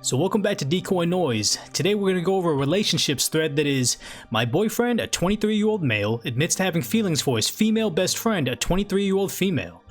So welcome back to Decoy Noise. Today we're going to go over a relationships thread that is, my boyfriend, a 23-year-old male, admits to having feelings for his female best friend, a 23-year-old female.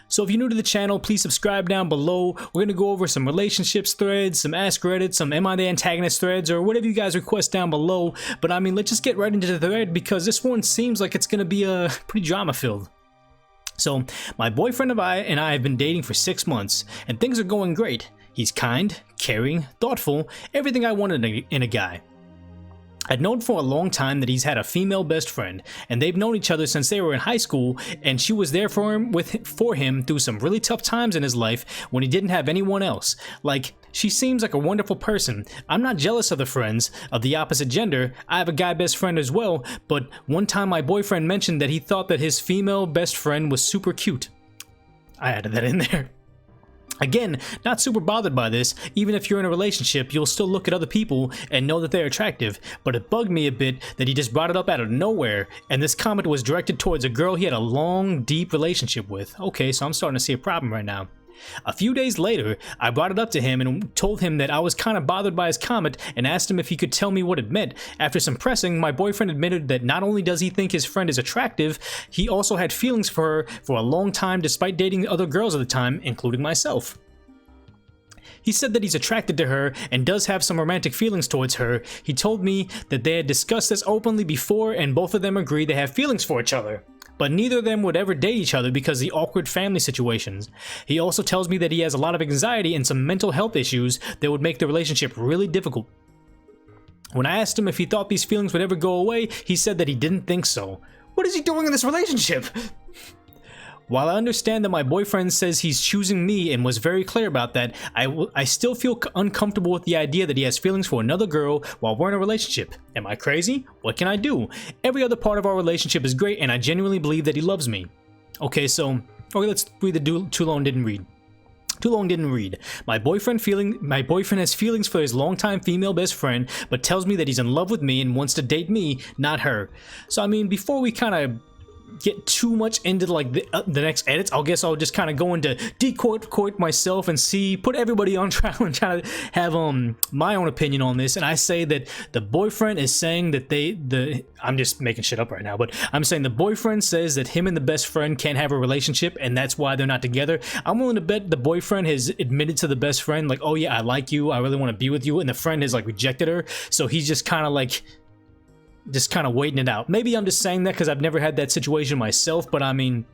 So if you're new to the channel, please subscribe down below. We're going to go over some relationships threads, some Ask Reddit, some Am I the Antagonist threads, or whatever you guys request down below. But I mean, let's just get right into the thread because this one seems like it's going to be pretty drama-filled. So, my boyfriend and I have been dating for 6 months, and things are going great. He's kind, caring, thoughtful, everything I wanted in a guy. I'd known for a long time that he's had a female best friend, and they've known each other since they were in high school, and she was there for him through some really tough times in his life when he didn't have anyone else. Like, she seems like a wonderful person. I'm not jealous of the friends of the opposite gender. I have a guy best friend as well, but one time my boyfriend mentioned that he thought that his female best friend was super cute. I added that in there. Again, not super bothered by this. Even if you're in a relationship, you'll still look at other people and know that they're attractive, but it bugged me a bit that he just brought it up out of nowhere, and this comment was directed towards a girl he had a long, deep relationship with. Okay, so I'm starting to see a problem right now. A few days later, I brought it up to him and told him that I was kind of bothered by his comment and asked him if he could tell me what it meant. After some pressing, my boyfriend admitted that not only does he think his friend is attractive, he also had feelings for her for a long time despite dating other girls at the time, including myself. He said that he's attracted to her and does have some romantic feelings towards her. He told me that they had discussed this openly before and both of them agreed they have feelings for each other. But neither of them would ever date each other because of the awkward family situations. He also tells me that he has a lot of anxiety and some mental health issues that would make the relationship really difficult. When I asked him if he thought these feelings would ever go away, he said that he didn't think so. What is he doing in this relationship? While I understand that my boyfriend says he's choosing me and was very clear about that, I still feel uncomfortable with the idea that he has feelings for another girl while we're in a relationship. Am I crazy? What can I do? Every other part of our relationship is great and I genuinely believe that he loves me. Okay, let's read the Too Long Didn't Read. Too long didn't read. My boyfriend has feelings for his longtime female best friend, but tells me that he's in love with me and wants to date me, not her. So I mean, before we kind of get too much into like the next edits, I guess I'll just kind of go into decoy myself and put everybody on trial and try to have my own opinion on this. And I say that the boyfriend is saying that I'm just making shit up right now, but I'm saying the boyfriend says that him and the best friend can't have a relationship and that's why they're not together. I'm willing to bet the boyfriend has admitted to the best friend like, oh yeah, I like you, I really want to be with you, and the friend has like rejected her, so he's just kind of like waiting it out. Maybe I'm just saying that because I've never had that situation myself, but I mean,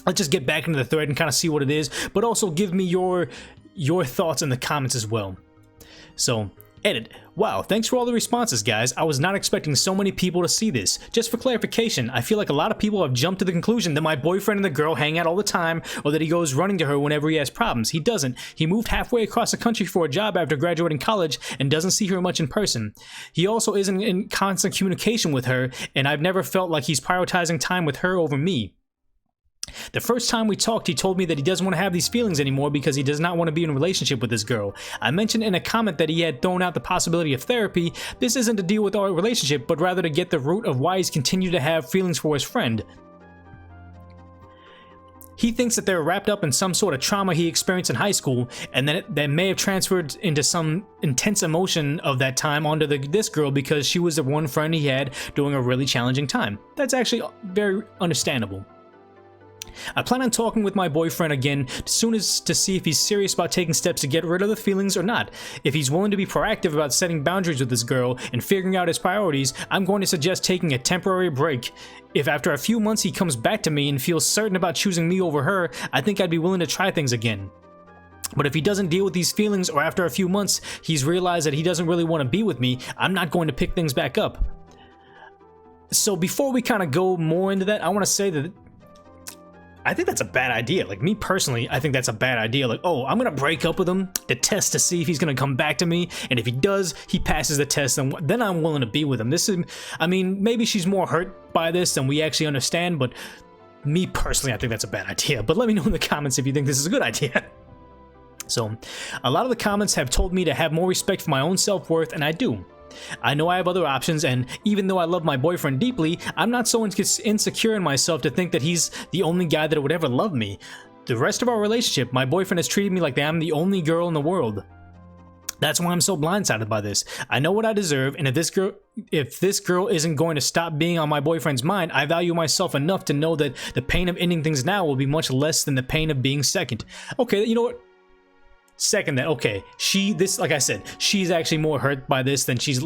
let's just get back into the thread and kind of see what it is, but also give me your thoughts in the comments as well. So, edit. Wow, thanks for all the responses, guys. I was not expecting so many people to see this. Just for clarification, I feel like a lot of people have jumped to the conclusion that my boyfriend and the girl hang out all the time, or that he goes running to her whenever he has problems. He doesn't. He moved halfway across the country for a job after graduating college and doesn't see her much in person. He also isn't in constant communication with her, and I've never felt like he's prioritizing time with her over me. The first time we talked, he told me that he doesn't want to have these feelings anymore because he does not want to be in a relationship with this girl. I mentioned in a comment that he had thrown out the possibility of therapy. This isn't to deal with our relationship, but rather to get the root of why he's continued to have feelings for his friend. He thinks that they're wrapped up in some sort of trauma he experienced in high school, and that may have transferred into some intense emotion of that time onto this girl because she was the one friend he had during a really challenging time. That's actually very understandable. I plan on talking with my boyfriend again as soon as to see if he's serious about taking steps to get rid of the feelings or not. If he's willing to be proactive about setting boundaries with this girl and figuring out his priorities, I'm going to suggest taking a temporary break. If after a few months he comes back to me and feels certain about choosing me over her, I think I'd be willing to try things again. But if he doesn't deal with these feelings, or after a few months he's realized that he doesn't really want to be with me, I'm not going to pick things back up. So before we kind of go more into that, I want to say that I think that's a bad idea. Like, me personally, I think that's a bad idea. Like, oh, I'm gonna break up with him to test to see if he's gonna come back to me, and if he does, he passes the test, and then I'm willing to be with him. This is, I mean, maybe she's more hurt by this than we actually understand, but me personally, I think that's a bad idea. But let me know in the comments if you think this is a good idea. So, a lot of the comments have told me to have more respect for my own self-worth, and I do. I know I have other options, and even though I love my boyfriend deeply, I'm not so insecure in myself to think that he's the only guy that would ever love me. The rest of our relationship, my boyfriend has treated me like I'm the only girl in the world. That's why I'm so blindsided by this. I know what I deserve, and if this girl isn't going to stop being on my boyfriend's mind, I value myself enough to know that the pain of ending things now will be much less than the pain of being second. Okay, you know what? Second that. Okay, like I said, she's actually more hurt by this than she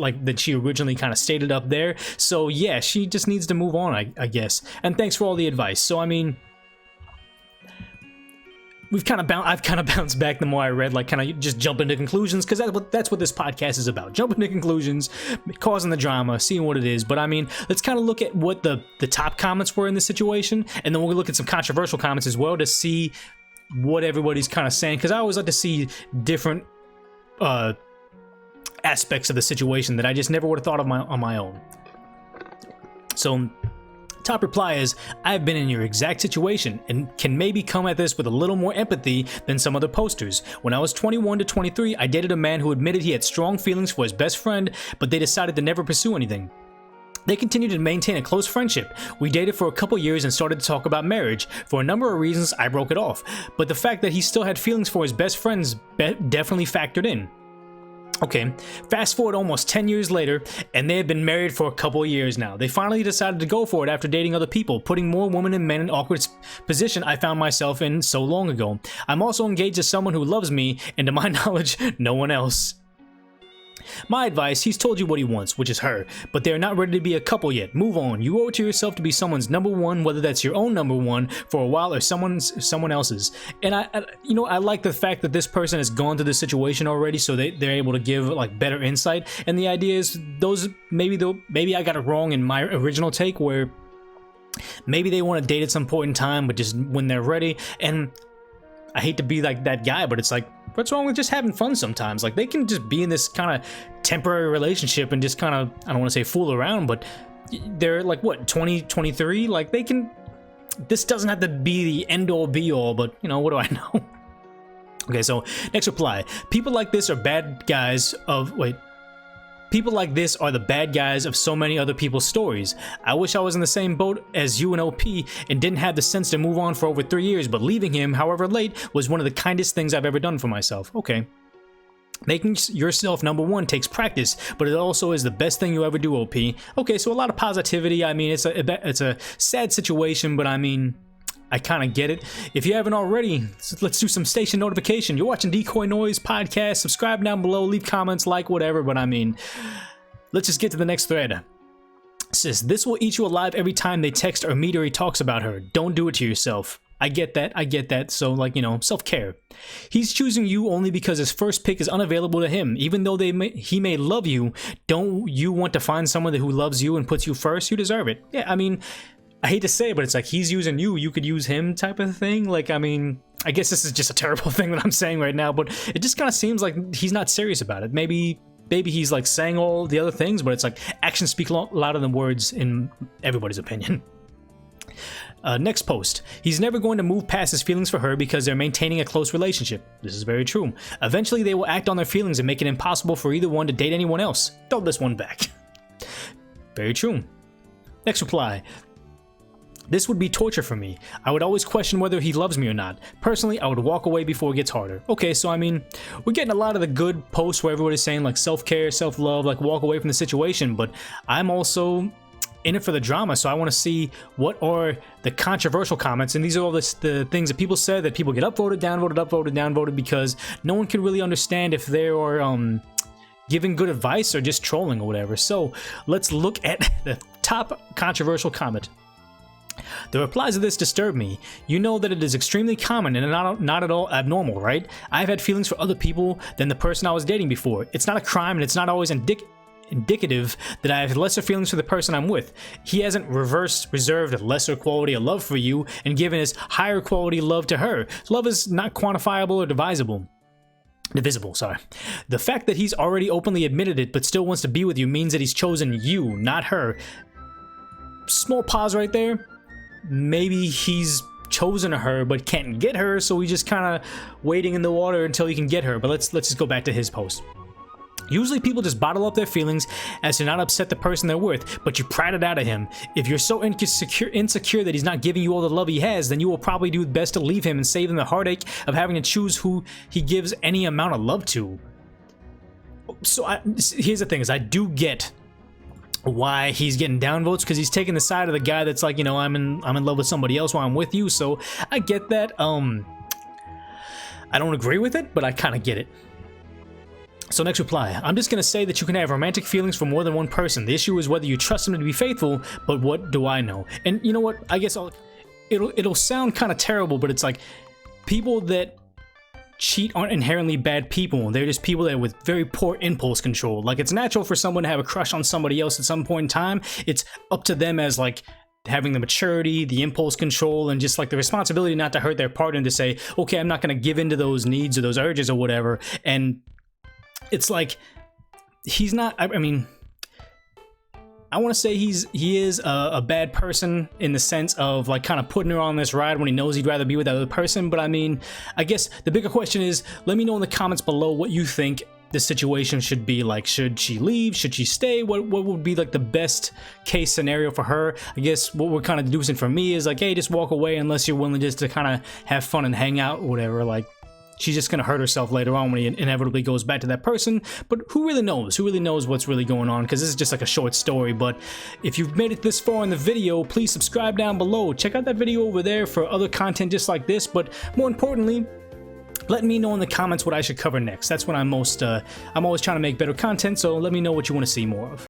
originally kind of stated up there. So yeah, she just needs to move on, I guess. And thanks for all the advice. So I mean, I've kind of bounced back the more I read, like kind of just jump into conclusions, because that's what this podcast is about. Jumping to conclusions, causing the drama, seeing what it is. But I mean, let's kind of look at what the top comments were in this situation, and then we'll look at some controversial comments as well to see what everybody's kind of saying, because I always like to see different aspects of the situation that I just never would have thought of on my own. So top reply is, I've been in your exact situation and can maybe come at this with a little more empathy than some other posters. When I was 21 to 23, I dated a man who admitted he had strong feelings for his best friend, but they decided to never pursue anything. They continued to maintain a close friendship. We dated for a couple years and started to talk about marriage. For a number of reasons, I broke it off, but the fact that he still had feelings for his best friends definitely factored in. Okay, fast forward almost 10 years later, and they have been married for a couple of years now. They finally decided to go for it after dating other people, putting more women and men in awkward position I found myself in so long ago. I'm also engaged to someone who loves me, and to my knowledge, no one else. My advice, he's told you what he wants, which is her, but they're not ready to be a couple yet. Move on. You owe it to yourself to be someone's number one, whether that's your own number one for a while or someone else's. And I like the fact that this person has gone through this situation already, so they're able to give like better insight. And the idea is maybe I got it wrong in my original take, where maybe they want to date at some point in time, but just when they're ready. And I hate to be like that guy, but it's like, what's wrong with just having fun sometimes? Like, they can just be in this kind of temporary relationship and just kind of, I don't want to say fool around, but they're like, what, 20, 23? Like, they can, this doesn't have to be the end-all be-all, but, you know, what do I know? Okay, so, next reply. People like this are bad guys of, People like this are the bad guys of so many other people's stories. I wish I was in the same boat as you and OP and didn't have the sense to move on for over 3 years, but leaving him, however late, was one of the kindest things I've ever done for myself. Okay. Making yourself number one takes practice, but it also is the best thing you ever do, OP. Okay, so a lot of positivity. I mean, it's a sad situation, but I mean, I kind of get it. If you haven't already, let's do some station notification. You're watching Decoy Noise Podcast. Subscribe down below, leave comments, like, whatever. But I mean, let's just get to the next thread. Sis, this will eat you alive every time they text or meet or he talks about her. Don't do it to yourself. I get that. So, like, you know, self-care. He's choosing you only because his first pick is unavailable to him. Even though he may love you, don't you want to find someone who loves you and puts you first? You deserve it. Yeah, I mean, I hate to say it, but it's like, he's using you, you could use him type of thing. Like, I mean, I guess this is just a terrible thing that I'm saying right now, but it just kind of seems like he's not serious about it. Maybe he's like saying all the other things, but it's like actions speak louder than words in everybody's opinion. Next post. He's never going to move past his feelings for her because they're maintaining a close relationship. This is very true. Eventually, they will act on their feelings and make it impossible for either one to date anyone else. Throw this one back. Very true. Next reply. This would be torture for me. I would always question whether he loves me or not. Personally, I would walk away before it gets harder. Okay, so I mean, we're getting a lot of the good posts where everybody's saying like self-care, self-love, like walk away from the situation, but I'm also in it for the drama, so I want to see what are the controversial comments, and these are all the things that people said that people get upvoted, downvoted, upvoted, downvoted, because no one can really understand if they are giving good advice or just trolling or whatever. So let's look at the top controversial comment. The replies of this disturb me. You know that it is extremely common and not at all abnormal, right? I've had feelings for other people than the person I was dating before. It's not a crime, and it's not always indicative that I have lesser feelings for the person I'm with. He hasn't reserved lesser quality of love for you and given his higher quality love to her. Love is not quantifiable or divisible. Sorry. The fact that he's already openly admitted it but still wants to be with you means that he's chosen you, not her. Small pause right there. Maybe he's chosen her but can't get her, so he's just kind of waiting in the water until he can get her. But let's just go back to his post. Usually people just bottle up their feelings as to not upset the person they're with, but you prat it out of him. If you're so insecure that he's not giving you all the love he has, then you will probably do best to leave him and save him the heartache of having to choose who he gives any amount of love to. So here's the thing: is I do get why he's getting downvotes, because he's taking the side of the guy that's like, you know, I'm in love with somebody else while I'm with you. So I get that. I don't agree with it, but I kind of get it. So next reply, I'm just gonna say that you can have romantic feelings for more than one person. The issue is whether you trust them to be faithful, but what do I know? And you know what? I guess it'll sound kind of terrible, but it's like, people that cheat aren't inherently bad people. They're just people that are with very poor impulse control. Like, it's natural for someone to have a crush on somebody else at some point in time. It's up to them as like having the maturity, the impulse control, and just like the responsibility not to hurt their partner, to say, okay, I'm not gonna give into those needs or those urges or whatever. And it's like, he's not, I mean, I want to say he is a bad person in the sense of like kind of putting her on this ride when he knows he'd rather be with that other person. But I mean, I guess the bigger question is, let me know in the comments below what you think the situation should be. Like, should she leave? Should she stay? What would be like the best case scenario for her? I guess what we're kind of deducing for me is like, hey, just walk away unless you're willing just to kind of have fun and hang out or whatever. Like, she's just gonna hurt herself later on when he inevitably goes back to that person. But who really knows? Who really knows what's really going on? Because this is just like a short story. But if you've made it this far in the video, please subscribe down below. Check out that video over there for other content just like this. But more importantly, let me know in the comments what I should cover next. That's what I'm always trying to make better content. So let me know what you want to see more of.